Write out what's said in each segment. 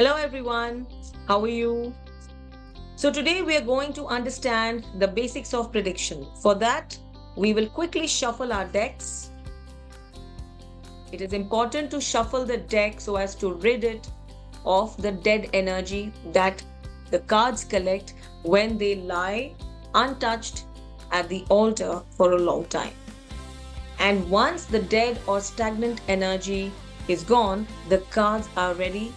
Hello everyone, how are you? So today we are going to understand the basics of prediction. For that, we will quickly shuffle our decks. It is important to shuffle the deck so as to rid it of the dead energy that the cards collect when they lie untouched at the altar for a long time. And once the dead or stagnant energy is gone, the cards are ready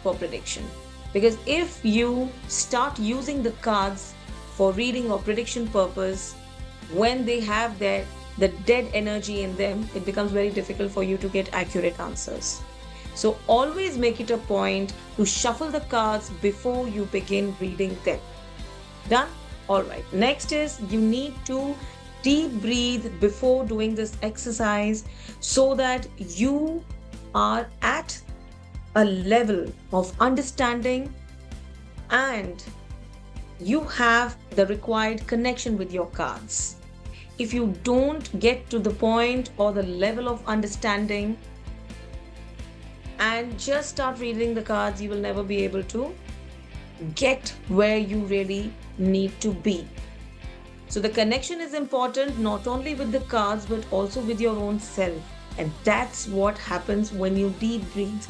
for prediction. Because if you start using the cards for reading or prediction purpose, when they have the dead energy in them, it becomes very difficult for you to get accurate answers. So always make it a point to shuffle the cards before you begin reading them. Done? All right. Next is you need to deep breathe before doing this exercise so that you are at a level of understanding and you have the required connection with your cards. If you don't get to the point or the level of understanding and just start reading the cards, you will never be able to get where you really need to be. So the connection is important not only with the cards but also with your own self. And that's what happens when you deep breathe.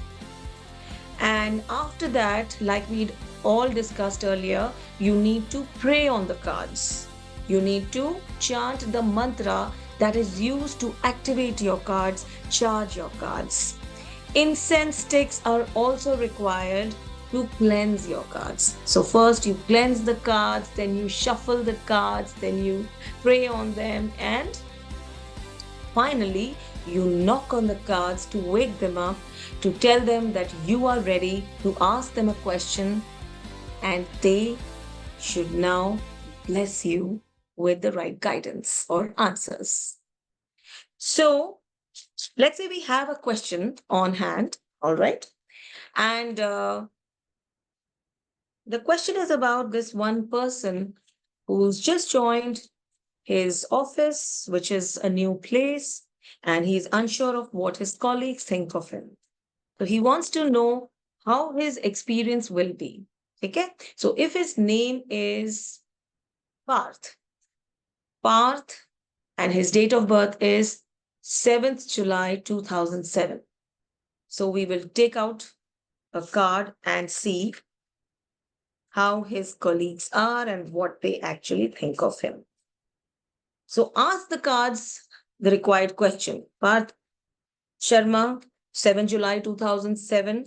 And after that, like we'd all discussed earlier, you need to pray on the cards. You need to chant the mantra that is used to activate your cards, charge your cards. Incense sticks are also required to cleanse your cards. So first you cleanse the cards, then you shuffle the cards, then you pray on them, and finally you knock on the cards to wake them up, to tell them that you are ready to ask them a question and they should now bless you with the right guidance or answers. So let's say we have a question on hand, all right? And the question is about this one person who's just joined his office, which is a new place, and he's unsure of what his colleagues think of him. So he wants to know how his experience will be. Okay. So if his name is Parth, Parth, and his date of birth is 7th July 2007. So we will take out a card and see how his colleagues are and what they actually think of him. So ask the cards the required question. Parth Sharma, 7 July 2007,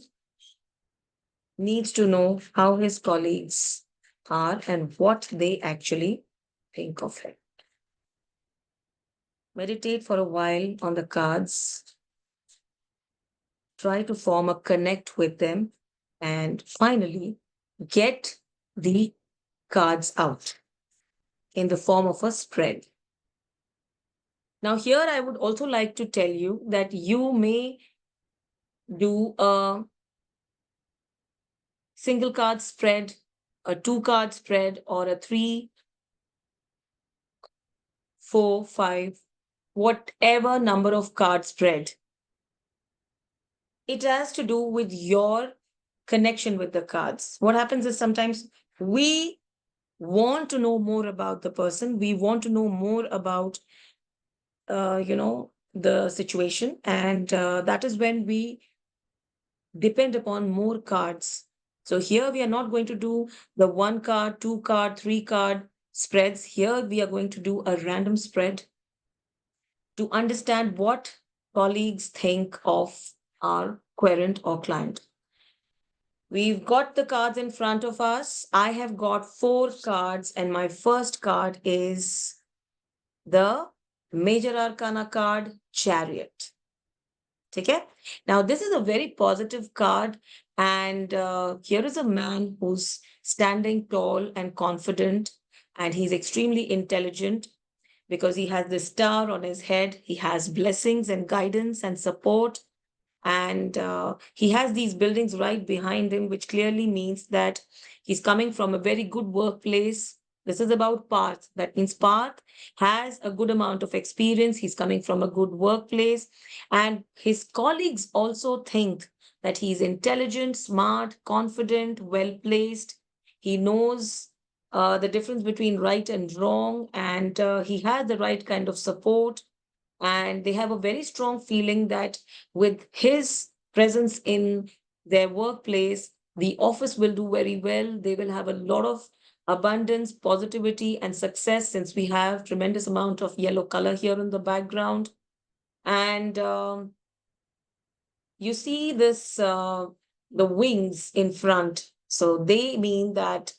needs to know how his colleagues are and what they actually think of him. Meditate for a while on the cards. Try to form a connect with them. And finally, get the cards out in the form of a spread. Now, here I would also like to tell you that you may do a single card spread, a 2-card spread, or a 3, 4, 5, whatever number of card spread. It has to do with your connection with the cards. What happens is sometimes we want to know more about the person. We want to know more about, the situation. And that is when we depend upon more cards. So here we are not going to do the 1-card, 2-card, 3-card spreads. Here we are going to do a random spread to understand what colleagues think of our querent or client. We've got the cards in front of us. I have got 4 cards, and my first card is the Major Arcana card, Chariot. Okay? Now, this is a very positive card, and here is a man who's standing tall and confident, and he's extremely intelligent because he has this star on his head. He has blessings and guidance and support. And he has these buildings right behind him, which clearly means that he's coming from a very good workplace. This is about Parth. That means Parth has a good amount of experience. He's coming from a good workplace. And his colleagues also think that he is intelligent, smart, confident, well placed. He knows the difference between right and wrong, and he has the right kind of support. And they have a very strong feeling that with his presence in their workplace, the office will do very well. They will have a lot of abundance, positivity, and success, since we have tremendous amount of yellow color here in the background. And you see this the wings in front, so they mean that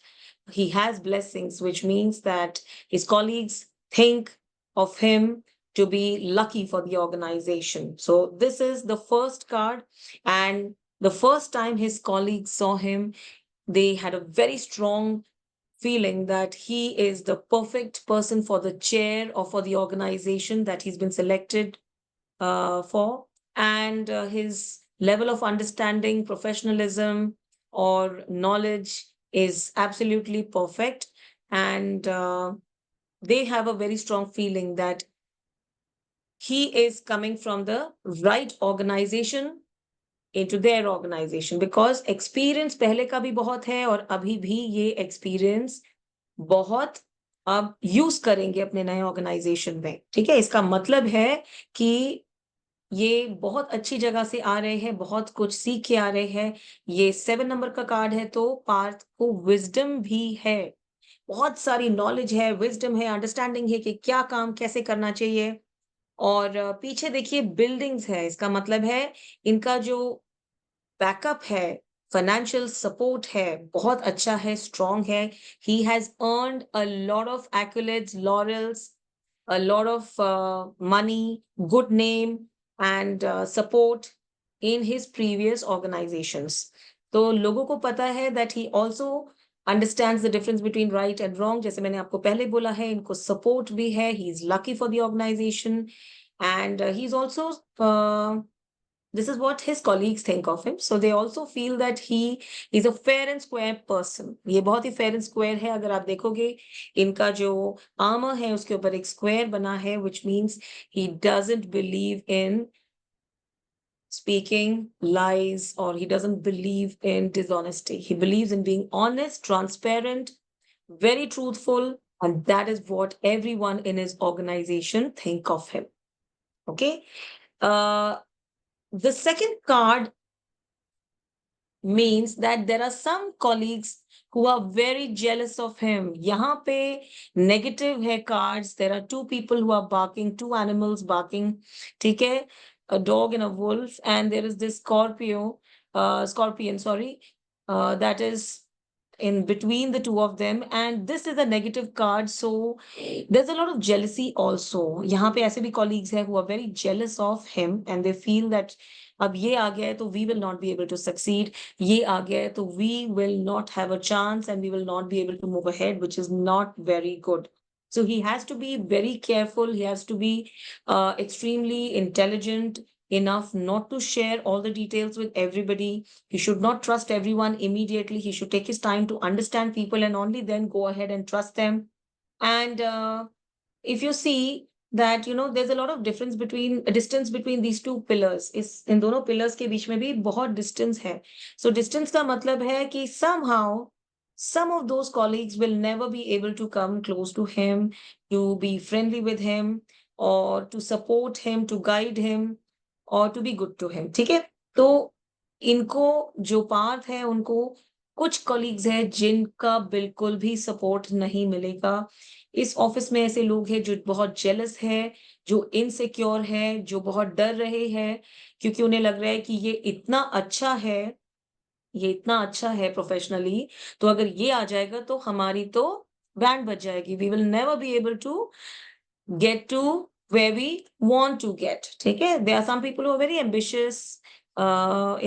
he has blessings, which means that his colleagues think of him to be lucky for the organization. So this is the first card, and the first time his colleagues saw him, they had a very strong feeling that he is the perfect person for the chair or for the organization that he's been selected for. And his level of understanding, professionalism, or knowledge is absolutely perfect. And they have a very strong feeling that he is coming from the right organization into their organization, because experience पहले का भी बहुत है और अभी भी ये experience बहुत अब यूज करेंगे अपने नए ऑर्गेनाइजेशन में। ठीक है, इसका मतलब है कि ये बहुत अच्छी जगह से आ रहे हैं, बहुत कुछ सीख के आ रहे हैं। ये 7 नंबर का कार्ड है, तो पार्थ को विज़डम भी है। बहुत सारी नॉलेज है, विज़डम है, अंडरस्टैंडिंग है कि क्या काम कैसे करना चाहिए। और पीछे देखिए बिल्डिंग्स है, इसका मतलब है इनका जो बैकअप है, फाइनेंशियल सपोर्ट है, बहुत अच्छा है, स्ट्रॉन्ग है। He has earned a lot of accolades, laurels, a lot of money, good name, and support in his previous organizations. तो लोगों को पता है that he also understands the difference between right and wrong. जैसे मैंने आपको पहले बोला है, इनको support भी है, he is lucky for the organization, and he's also this is what his colleagues think of him. So they also feel that he is a fair and square person. ये बहुत ही fair and square है। अगर आप देखोगे इनका जो armor है उसके ऊपर एक square बना है, which means he doesn't believe in speaking lies, or he doesn't believe in dishonesty. He believes in being honest, transparent, very truthful, and that is what everyone in his organization think of him. Okay. The second card means that there are some colleagues who are very jealous of him. यहाँ पे negative है cards. There are two people who are barking, two animals barking. ठीक है, a dog and a wolf, and there is this scorpion, sorry, that is in between the two of them, and this is a negative card. So there's a lot of jealousy also. यहाँ पे ऐसे भी colleagues हैं who are very jealous of him, and they feel that अब ये आ गया है तो we will not be able to succeed. ये आ गया है तो we will not have a chance, and we will not be able to move ahead, which is not very good. So he has to be very careful. He has to be extremely intelligent enough not to share all the details with everybody. He should not trust everyone immediately. He should take his time to understand people and only then go ahead and trust them. And if you see that there's a lot of distance between these two pillars, इस इन दोनों pillars के बीच में भी बहुत distance है. So distance का मतलब है कि somehow some of those colleagues will never be able to come close to him, to be friendly with him, or to support him, to guide him, or to be good to him. ठीक है, तो इनको जो पार्थ है उनको कुछ colleagues है जिनका बिल्कुल भी सपोर्ट नहीं मिलेगा। इस ऑफिस में ऐसे लोग हैं जो बहुत जेलस है, जो इनसिक्योर है, जो बहुत डर रहे हैं, क्योंकि उन्हें लग रहा है कि ये इतना अच्छा है प्रोफेशनली, तो अगर ये आ जाएगा तो हमारी तो बैंड बज जाएगी। We will never be able to get to where we want to get. ठीक है, there are some people who are very ambitious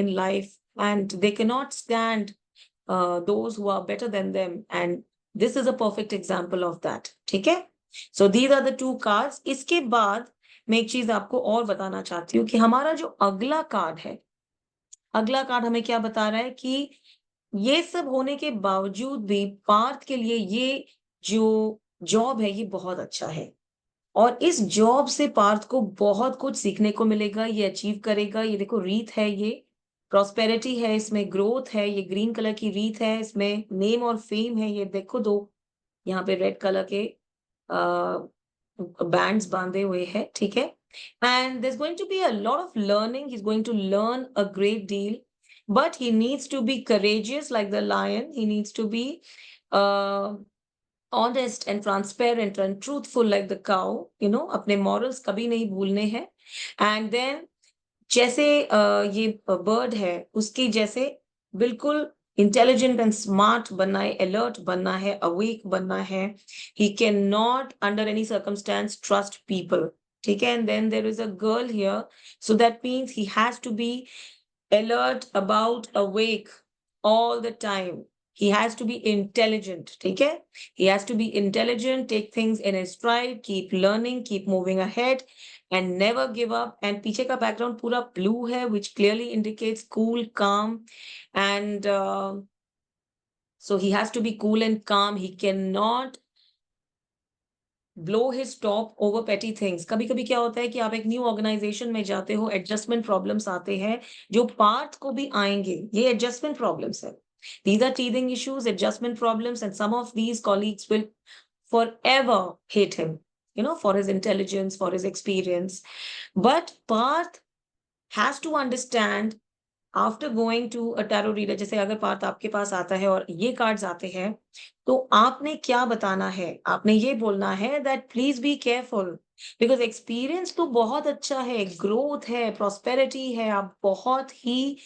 in life, and they cannot stand those who are better than them, and this is a perfect example of that. ठीक है, so these are the two cards. इसके बाद मैं एक चीज आपको और बताना चाहती हूँ कि हमारा जो अगला कार्ड है, अगला कार्ड हमें क्या बता रहा है कि ये सब होने के बावजूद भी पार्थ के लिए ये जो जॉब है ये बहुत अच्छा है, और इस जॉब से पार्थ को बहुत कुछ सीखने को मिलेगा, ये अचीव करेगा। ये देखो रीत है ये, प्रॉस्पेरिटी है, इसमें ग्रोथ है, ये ग्रीन कलर की रीथ है, इसमें नेम और फेम है, ये देखो 2 यहाँ पे रेड कलर के बैंड्स बांधे हुए हैं, ठीक है? And there's going to be a lot of learning. He's going to learn a great deal, but he needs to be courageous like the lion. He needs to be uh, honest and transparent and truthful like the cow. You know, अपने morals कभी नहीं भूलने हैं. And then जैसे ये bird है उसकी जैसे बिल्कुल इंटेलिजेंट एंड स्मार्ट बनना है, अलर्ट बनना है, अवेक बनना है. He can not under any circumstance trust people, ठीक है? And then there is a girl here, so that means he has to be alert, about, awake all the time. He has to be intelligent, ठीक है? He has to be intelligent, take things in his stride, keep learning, keep moving ahead, and never give up. And पीछे का background पूरा blue है, which clearly indicates cool, calm, and so he has to be cool and calm. He cannot blow his top over petty things. कभी-कभी क्या होता है कि आप एक न्यू ऑर्गेनाइजेशन में जाते हो, एडजस्टमेंट प्रॉब्लम्स आते हैं, जो पार्थ को भी आएँगे. ये एडजस्टमेंट प्रॉब्लम्स है. These are teething issues, adjustment problems, and some of these colleagues will forever hate him, you know, for his intelligence, for his experience. But Parth has to understand after going to a tarot reader, जैसे अगर पार्थ आपके पास आता है और ये cards आते हैं, तो आपने क्या बताना है? आपने ये बोलना है that please be careful, because experience तो बहुत अच्छा है, ग्रोथ है, प्रॉस्पेरिटी है, आप बहुत ही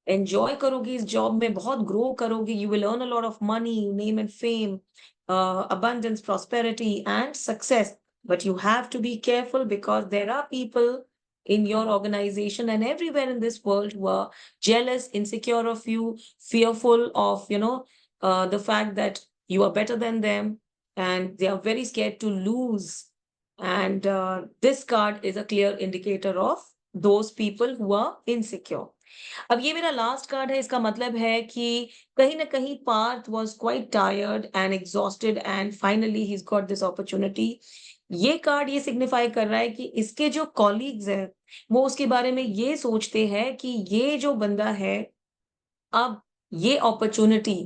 एन्जॉय करोगे इस जॉब में, बहुत ग्रो करोगे, you will earn a lot of money, name and fame, abundance, prosperity and success. But you have to be careful because there are people in your organization and everywhere in this world who are jealous, insecure of you, fearful of, you know, the fact that you are better than them, and they are very scared to lose. And this card is a clear indicator of those people who are insecure. अब ये मेरा last card है, इसका मतलब है कि कहीं ना कहीं Parth was quite tired and exhausted and finally he got this opportunity. ये कार्ड ये सिग्निफाई कर रहा है कि इसके जो कॉलीग्स हैं वो उसके बारे में ये सोचते हैं कि ये जो बंदा है, अब ये अपॉर्चुनिटी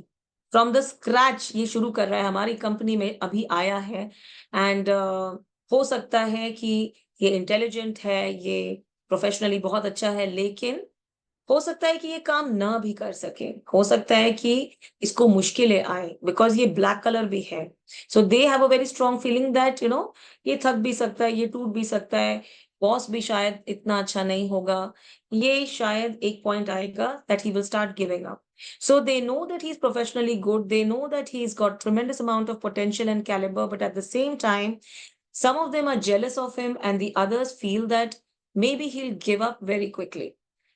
फ्रॉम द स्क्रैच ये शुरू कर रहा है, हमारी कंपनी में अभी आया है. एंड हो सकता है कि ये इंटेलिजेंट है, ये प्रोफेशनली बहुत अच्छा है, लेकिन हो सकता है कि ये काम ना भी कर सके, हो सकता है कि इसको मुश्किलें आए, बिकॉज ये ब्लैक कलर भी है. So they have a very strong feeling that, you know, ये थक भी सकता है, ये टूट भी सकता है, बॉस भी शायद इतना अच्छा नहीं होगा, ये शायद एक पॉइंट आएगा that he will start giving up. So they know that he's professionally good. They know that he's got tremendous amount of potential and caliber, but at the same time, some of them are jealous of him, and the others feel that maybe he'll give up very quickly.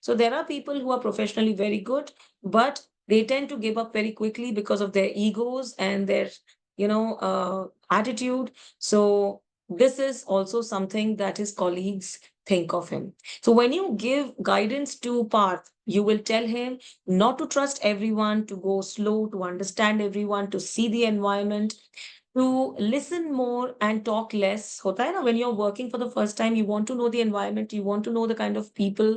So there are people who are professionally very good, but they tend to give up very quickly because of their egos and their, you know, attitude. So this is also something that his colleagues think of him. So when you give guidance to Parth, you will tell him not to trust everyone, to go slow, to understand everyone, to see the environment, to listen more and talk less. होता है ना, when you're working for the first time, you want to know the environment, you want to know the kind of people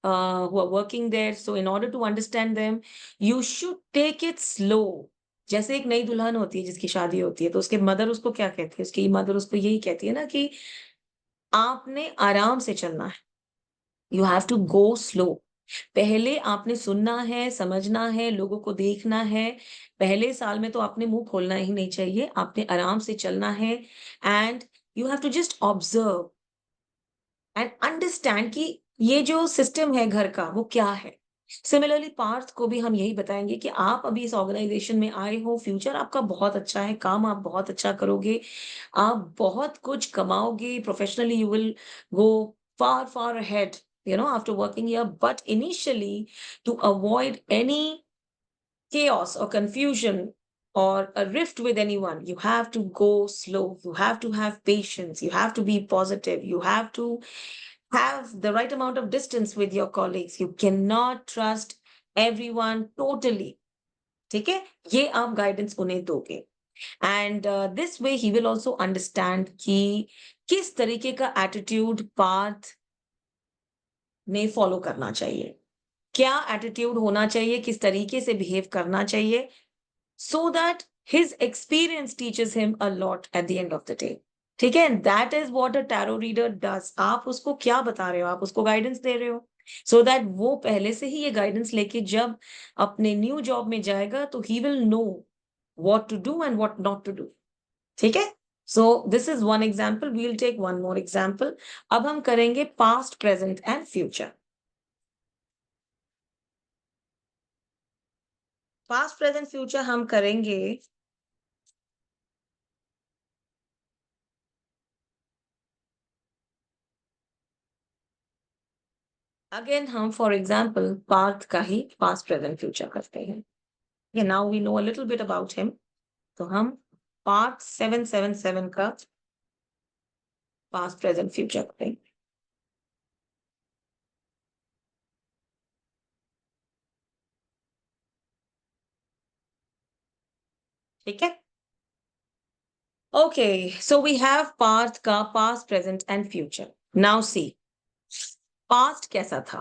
who are working there. So in order to understand them, you should take it slow. जैसे एक नई दुल्हन होती है जिसकी शादी होती है, तो उसके मदर उसको क्या कहती है? उसकी मदर उसको यही कहती है ना कि आपने आराम से चलना है. You have to go slow. पहले आपने सुनना है, समझना है, लोगों को देखना है. पहले साल में तो आपने मुंह खोलना ही नहीं चाहिए, आपने आराम से चलना है. And you have to just observe and understand कि ये जो सिस्टम है घर का वो क्या है. सिमिलरली पार्थ को भी हम यही बताएंगे कि आप अभी इस ऑर्गेनाइजेशन में आए हो, फ्यूचर आपका बहुत अच्छा है, काम आप बहुत अच्छा करोगे, आप बहुत कुछ कमाओगे, professionally you will go far far ahead, you know, after working here. But initially, to avoid any chaos or confusion or a rift with anyone, you have to go slow, you have to have patience, you have to be positive, you have to have the right amount of distance with your colleagues. You cannot trust everyone totally. ठीक है, ये आप guidance उन्हें दोगे. And this way he will also understand कि किस तरीके का एटीट्यूड पाथ ने फॉलो करना चाहिए. क्या एटीट्यूड होना चाहिए, किस तरीके से बिहेव करना चाहिए, so that his experience teaches him a lot at the end of the day. ठीक है, that is what a tarot reader does. आप उसको क्या बता रहे हो, आप उसको गाइडेंस दे रहे हो, so that वो पहले से ही ये गाइडेंस लेके जब अपने न्यू जॉब में जाएगा तो he will know what to do and what not to do. ठीक है, so this is one example. We'll take one more example. अब हम करेंगे past, present and future. Past, present, future हम करेंगे अगेन, हम फॉर एग्जाम्पल पार्थ का ही past present future करते हैं। ये now we know a little bit about him, तो हम पार्थ 777 का पास्ट प्रेजेंट फ्यूचर करेंगे। ठीक है, okay, so we have Parth का past present and future. Now see, past कैसा था।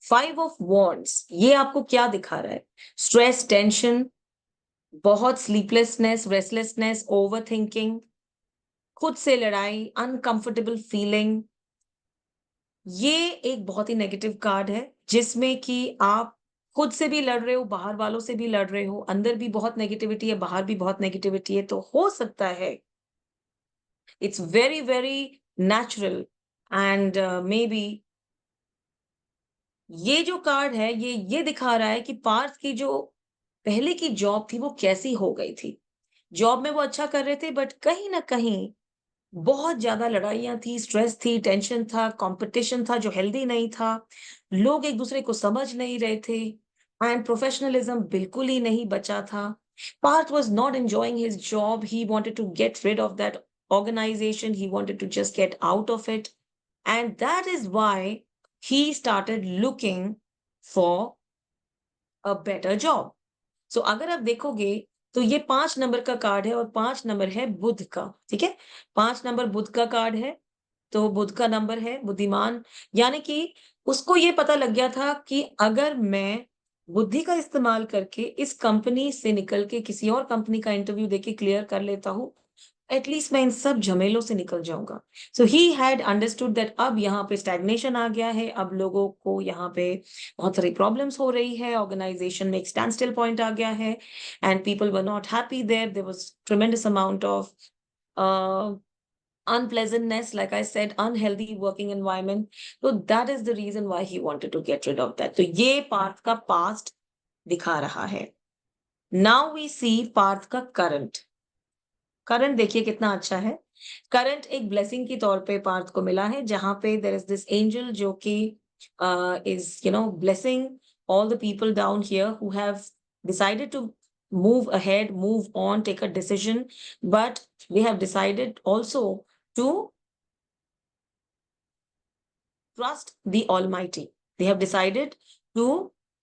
5 of Wands, ये आपको क्या दिखा रहा है? स्ट्रेस, टेंशन, बहुत स्लीपलेसनेस, रेस्टलेसनेस, ओवर थिंकिंग, खुद से लड़ाई, अनकंफर्टेबल फीलिंग। ये एक बहुत ही नेगेटिव कार्ड है जिसमें कि आप खुद से भी लड़ रहे हो, बाहर वालों से भी लड़ रहे हो, अंदर भी बहुत नेगेटिविटी है, बाहर भी बहुत नेगेटिविटी है। तो हो सकता है, it's very very natural and may be ये जो कार्ड है ये दिखा रहा है कि पार्थ की जो पहले की जॉब थी वो कैसी हो गई थी। जॉब में वो अच्छा कर रहे थे बट कहीं ना कहीं बहुत ज़्यादा लड़ाइयाँ थी, स्ट्रेस थी, टेंशन था, कॉम्पिटिशन था जो हेल्दी नहीं था। लोग एक-दूसरे को समझ नहीं रहे थे एंड प्रोफेशनलिज्म बिल्कुल ही नहीं बचा था। Parth was not enjoying his job. He wanted to get rid of that organization. He wanted to just get out of it. And that is why he started looking for a better job. सो अगर आप देखोगे तो ये 5 number का card है और 5 number है बुध का, ठीक है? 5 नंबर बुध का कार्ड है, तो बुध का नंबर है बुद्धिमान, यानी कि उसको ये पता लग गया था कि अगर मैं बुद्धि का इस्तेमाल करके इस कंपनी से निकल के किसी और कंपनी का इंटरव्यू देके क्लियर कर लेता हूँ, एटलीस्ट मैं इन सब झमेलों से निकल जाऊँगा। सो ही हैड अंडरस्टूड दैट अब यहाँ पे स्टैग्नेशन आ गया है, अब लोगों को यहाँ पे बहुत सारी प्रॉब्लम्स हो रही है, ऑर्गेनाइजेशन में एक स्टैंड स्टिल पॉइंट आ गया है and people were not happy there, there was tremendous amount of unpleasantness, like I said, unhealthy working environment. So that is the reason why he wanted to get rid of that. तो ये पार्थ का past दिखा रहा है। Now we see Partha का current. Current देखिए कितना अच्छा है। करंट एक ब्लेसिंग के तौर पे पार्थ को मिला है, जहाँ पे देयर इज दिस एंजल जो कि is blessing all the people down here who have decided to move ahead, move on, take a decision, but they have decided also to trust the Almighty. They have decided to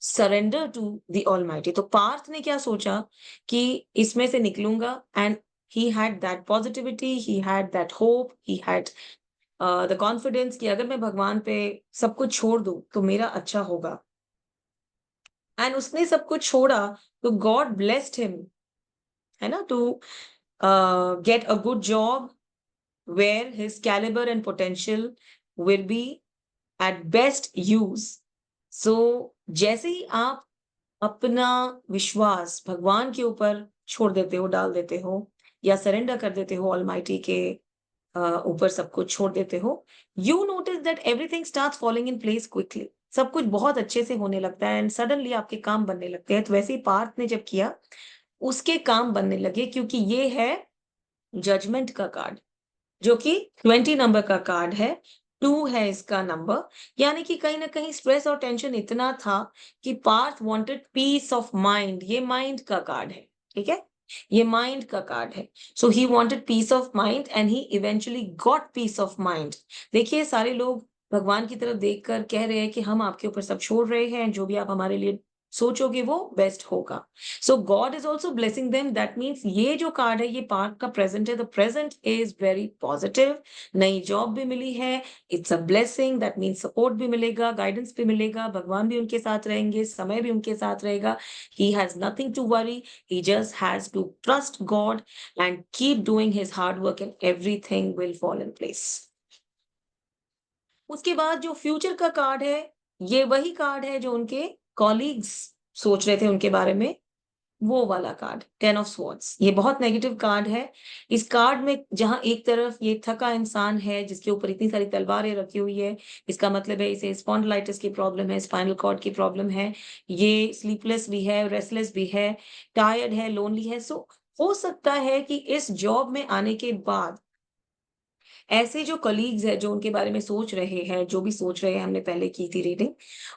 surrender to the Almighty. तो पार्थ ने क्या सोचा कि इसमें से निकलूंगा and he had that positivity, he had that hope, he had the confidence कि अगर मैं भगवान पे सब कुछ छोड़ दूं तो मेरा अच्छा होगा। एंड उसने सब कुछ छोड़ा तो गॉड ब्लेस्ड हिम, है ना, to get a good job where his caliber and potential will be at best use. So जैसे ही आप अपना विश्वास भगवान के ऊपर छोड़ देते हो, डाल देते हो या सरेंडर कर देते हो ऑलमाइटी के ऊपर सब कुछ छोड़ देते हो, you notice that everything starts falling in place quickly. सब कुछ बहुत अच्छे से होने लगता है एंड सडनली आपके काम बनने लगते हैं। तो वैसे ही पार्थ ने जब किया, उसके काम बनने लगे, क्योंकि ये है जजमेंट का कार्ड, जो कि 20 नंबर का कार्ड है, 2 है इसका नंबर, यानी कि कहीं न कहीं स्ट्रेस और टेंशन इतना था कि Parth wanted peace of mind. ये माइंड का कार्ड है, ठीक है? ये माइंड का कार्ड है। So he wanted peace of mind and he eventually got peace of mind. देखिए, सारे लोग भगवान की तरफ देखकर कह रहे हैं कि हम आपके ऊपर सब छोड़ रहे हैं, जो भी आप हमारे लिए सोचोगे वो बेस्ट होगा। So God is also blessing them, that means ये जो कार्ड है ये पार्थ का प्रेजेंट है, the present is very positive. नई जॉब भी मिली है, it's a blessing, that means support भी मिलेगा, गाइडेंस भी मिलेगा, भगवान भी उनके साथ रहेंगे, समय भी उनके साथ रहेगा। He has nothing to worry, he just has to trust God and keep doing his hard work and everything will fall in place. उसके बाद जो फ्यूचर का कार्ड है, ये वही कार्ड है जो उनके कॉलीग्स सोच रहे थे उनके बारे में, वो वाला कार्ड, 10 ऑफ स्वॉर्ड्स। ये बहुत नेगेटिव कार्ड है। इस कार्ड में जहाँ एक तरफ ये थका इंसान है जिसके ऊपर इतनी सारी तलवारें रखी हुई है, इसका मतलब है इसे स्पॉन्डिलाइटिस की प्रॉब्लम है, स्पाइनल कॉर्ड की प्रॉब्लम है, ये स्लीपलेस भी है, रेस्टलेस भी है, टायर्ड है, लोनली है। सो हो सकता है कि इस जॉब में आने के बाद ऐसे जो कलीग्स हैं, जो उनके बारे में सोच रहे हैं, जो भी सोच रहे हैं, हमने पहले की थी रीडिंग,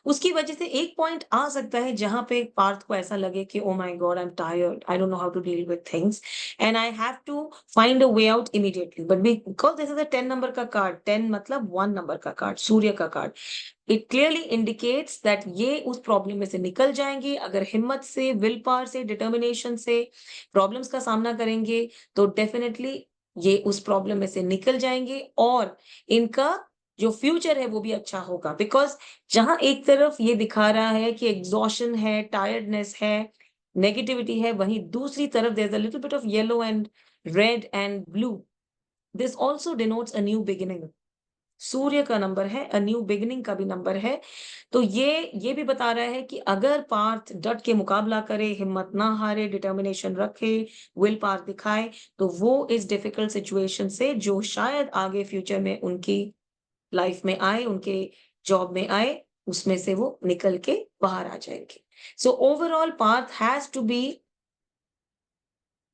उसकी वजह से एक पॉइंट आ सकता है जहाँ पे पार्थ को ऐसा लगे कि oh my God, I am tired, I don't know how to deal with things and I have to find a way out immediately. But because this is a 10 number का कार्ड, 10 मतलब 1 नंबर का card, सूर्य का card, it clearly indicates that ये उस problem में से निकल जाएँगे अगर हिम्मत से, विल पावर से, डिटर्मिनेशन से प्रॉब्लम्स का सामना करेंगे, तो डेफिनिटली ये उस प्रॉब्लम में से निकल जाएँगे और इनका जो फ्यूचर है वो भी अच्छा होगा। बिकॉज़ जहाँ एक तरफ ये दिखा रहा है कि एग्ज़ॉशन है, टायर्डनेस है, नेगेटिविटी है, वहीं दूसरी तरफ there is a little bit of yellow and red and blue. This also denotes a new beginning. सूर्य का नंबर है, अ न्यू बिगिनिंग का भी नंबर है। तो ये भी बता रहा है कि अगर पार्थ डट के मुकाबला करे, हिम्मत ना हारे, डिटर्मिनेशन रखे, विल पावर दिखाए, तो वो इस डिफिकल्ट सिचुएशन से जो शायद आगे फ्यूचर में उनकी लाइफ में आए, उनके जॉब में आए, उसमें से वो निकल के बाहर आ जाएँगे। So overall Parth has to be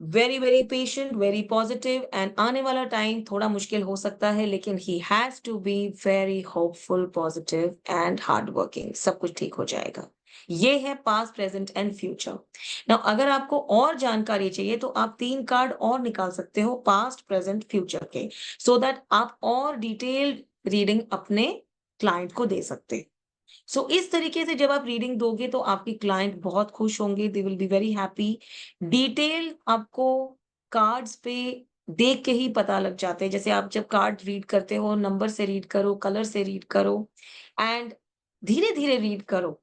very very patient, very positive and आने वाला टाइम थोड़ा मुश्किल हो सकता है, लेकिन he has to be very hopeful, positive and hard working. सब कुछ ठीक हो जाएगा। ये है past, present and future. Now अगर आपको और जानकारी चाहिए तो आप 3 कार्ड और निकाल सकते हो पास्ट, प्रेजेंट, फ्यूचर के, सो दैट आप और डिटेल्ड रीडिंग अपने क्लाइंट को दे सकते हैं। सो इस तरीके से जब आप रीडिंग दोगे तो आपके क्लाइंट बहुत खुश होंगे, they will be very happy. Detail आपको कार्ड्स पे देख के ही पता लग जाते हैं। जैसे आप जब कार्ड रीड करते हो, नंबर से रीड करो, कलर से रीड करो एंड धीरे-धीरे रीड करो,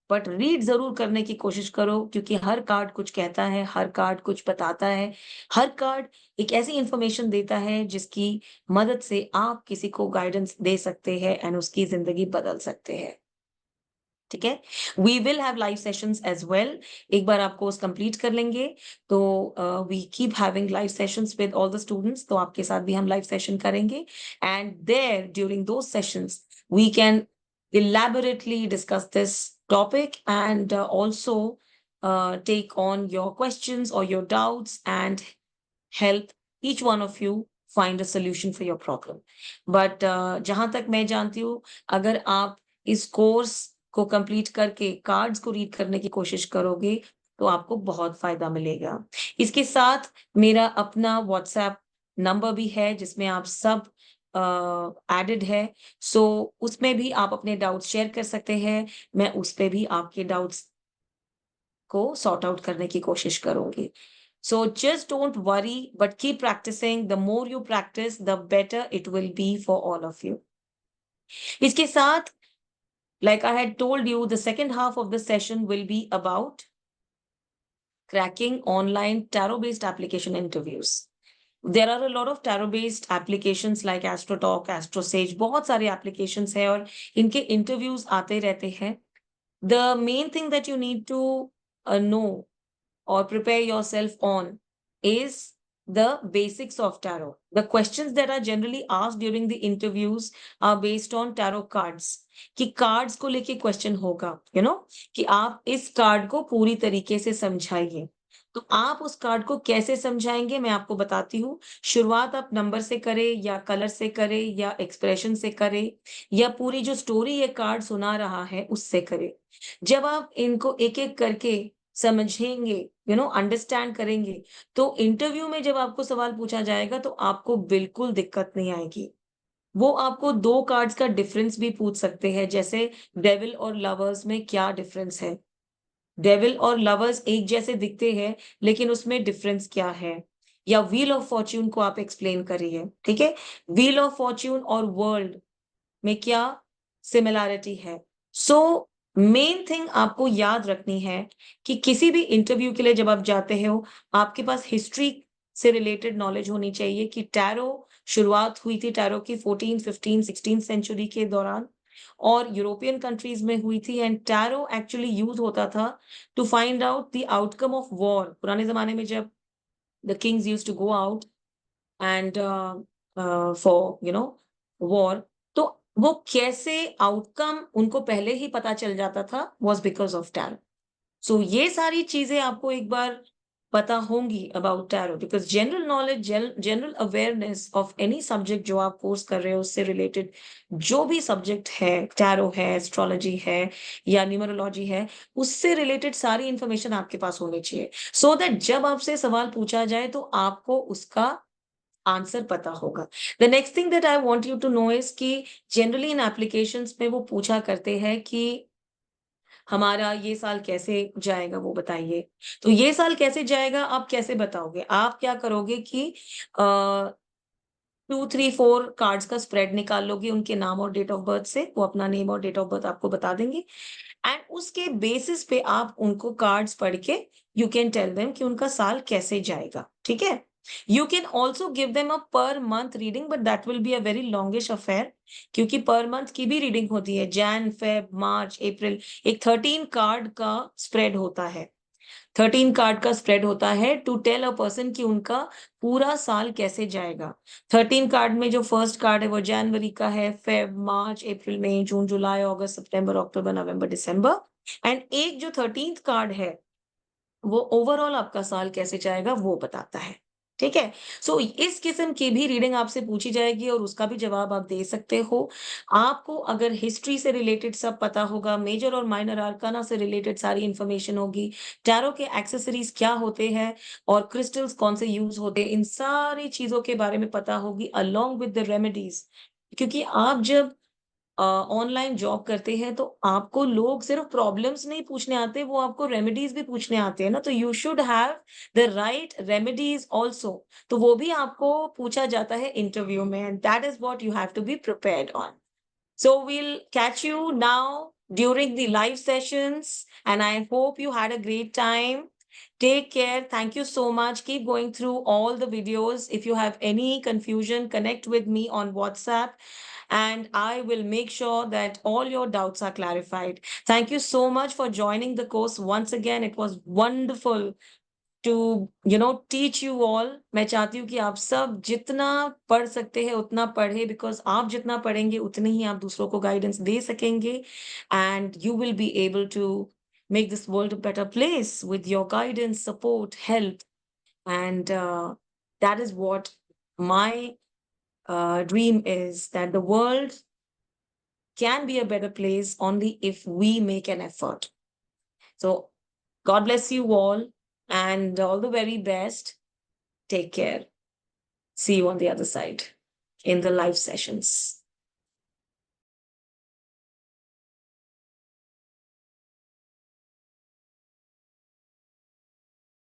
बट रीड ज़रूर करने की कोशिश करो क्योंकि हर कार्ड कुछ कहता है, हर कार्ड कुछ बताता है, हर कार्ड एक ऐसी इन्फॉर्मेशन देता है जिसकी मदद से आप किसी को गाइडेंस दे सकते हैं एंड उसकी ज़िंदगी बदल सकते हैं। ठीक है? We will have live sessions as well. एक बार आप कोर्स कंप्लीट कर लेंगे तो we keep having live sessions with all the students, तो आपके साथ भी हम लाइव सेशन करेंगे and there during those sessions we can elaborately discuss this topic and also take on your questions or your doubts and help each one of you find a solution for your problem. But जहाँ तक मैं जानती हूँ, अगर आप इस course को complete करके कार्ड्स को रीड करने की कोशिश करोगे, तो आपको बहुत फ़ायदा मिलेगा। इसके साथ मेरा अपना व्हाट्सएप नंबर भी है, जिसमें आप सब एडेड है। सो उसमें भी आप अपने डाउट्स शेयर कर सकते हैं। मैं उस पे भी आपके डाउट्स को सॉर्ट आउट करने की कोशिश करूँगी। So just don't worry, but keep practicing. The more you practice, the better it will be for all of you. इसके साथ, like I had told you, the second half of the session will be about cracking online tarot-based application interviews. There are a lot of tarot-based applications like AstroTalk, AstroSage, बहुत सारे applications हैं और इनके interviews आते रहते हैं. The main thing that you need to know or prepare yourself on is the basics of tarot. The questions that are generally asked during the interviews are based on tarot cards. कि cards को लेके question होगा, कि आप इस card को पूरी तरीके से समझाइए। तो आप उस कार्ड को कैसे समझाएंगे मैं आपको बताती हूँ। शुरुआत आप नंबर से करें या कलर से करें या एक्सप्रेशन से करें या पूरी जो स्टोरी ये कार्ड सुना रहा है उससे करें। जब आप इनको एक-एक करके समझेंगे, अंडरस्टैंड करेंगे, तो इंटरव्यू में जब आपको सवाल पूछा जाएगा तो आपको बिल्कुल दिक्कत नहीं आएगी। वो आपको 2 कार्ड्स का डिफरेंस भी पूछ सकते हैं, जैसे डेविल और लवर्स में क्या डिफरेंस है? डेविल और लवर्स एक जैसे दिखते हैं, लेकिन उसमें डिफरेंस क्या है? या व्हील ऑफ फॉर्च्यून को आप एक्सप्लेन करिए, ठीक है? व्हील ऑफ फॉर्च्यून और वर्ल्ड में क्या सिमिलैरिटी है? सो मेन थिंग आपको याद रखनी है कि किसी भी इंटरव्यू के लिए जब आप जाते हो, आपके पास हिस्ट्री से रिलेटेड नॉलेज होनी चाहिए कि टैरो शुरुआत हुई थी टैरो की 14, 15, 16 सेंचुरी के दौरान और यूरोपियन कंट्रीज में हुई थी एंड टैरो एक्चुअली यूज होता था to find out the outcome of war. पुराने जमाने में जब the kings used to go out and for war, तो वो कैसे आउटकम उनको पहले ही पता चल जाता था, वॉज बिकॉज ऑफ टैरो। सो ये सारी चीजें आपको एक बार पता होंगी about tarot, because general knowledge, general awareness of any subject जो आप कोर्स कर रहे हो उससे रिलेटेड जो भी सब्जेक्ट है, टैरो है, एस्ट्रोलॉजी है या न्यूमरोलॉजी है, उससे रिलेटेड सारी इंफॉर्मेशन आपके पास होनी चाहिए, सो दैट जब आपसे सवाल पूछा जाए तो आपको उसका आंसर पता होगा। The next thing that I want you to know is कि जनरली इन एप्लीकेशंस में वो पूछा करते हैं कि हमारा ये साल कैसे जाएगा वो बताइए। तो ये साल कैसे जाएगा आप कैसे बताओगे? आप क्या करोगे कि 2, 3, 4 कार्ड्स का स्प्रेड निकाल लोगे उनके नाम और डेट ऑफ बर्थ से, वो अपना नेम और डेट ऑफ बर्थ आपको बता देंगे एंड उसके बेसिस पे आप उनको कार्ड्स पढ़ के यू कैन टेल देम कि उनका साल कैसे जाएगा, ठीक है? You can also give them a per month reading but that will be a very longish affair, क्योंकि पर मंथ की भी रीडिंग होती है, जैन, फेब, मार्च, अप्रैल, एक 13 कार्ड का स्प्रेड होता है। 13 कार्ड का स्प्रेड होता है टू टेल अ पर्सन कि उनका पूरा साल कैसे जाएगा। 13 कार्ड में जो फर्स्ट कार्ड है वो जनवरी का है, Feb, March, April, May, June, July, August, September, October, November, December and एक जो 13th कार्ड है वो ओवरऑल आपका साल कैसे जाएगा वो बताता है, ठीक है? सो इस किस्म की भी रीडिंग आपसे पूछी जाएगी और उसका भी जवाब आप दे सकते हो। आपको अगर हिस्ट्री से रिलेटेड सब पता होगा, मेजर और माइनर आर्काना से रिलेटेड सारी इंफॉर्मेशन होगी, टैरो के एक्सेसरीज क्या होते हैं और क्रिस्टल्स कौन से यूज होते हैं, इन सारी चीजों के बारे में पता होगी अलोंग विद द रेमेडीज। क्योंकि आप जब ऑनलाइन जॉब करते हैं तो आपको लोग सिर्फ प्रॉब्लम्स नहीं पूछने आते, वो आपको रेमेडीज भी पूछने आते हैं ना, तो you should have the right remedies also. तो वो भी आपको पूछा जाता है इंटरव्यू में and that is what you have to be prepared on. So we'll catch you now during the live sessions and I hope you had a great time. Take care. Thank you so much. Keep going through all the videos. If you have any confusion, connect with me on WhatsApp and I will make sure that all your doubts are clarified. Thank you so much for joining the course once again. It was wonderful to teach you all. मैं चाहती हूँ कि आप सब जितना पढ़ सकते हैं उतना पढ़े, बिकॉज आप जितना पढ़ेंगे उतने ही आप दूसरों को गाइडेंस दे सकेंगे and you will be able to make this world a better place with your guidance, support, help, and that is what my dream is, that the world can be a better place only if we make an effort. So God bless you all and all the very best. Take care. See you on the other side in the live sessions.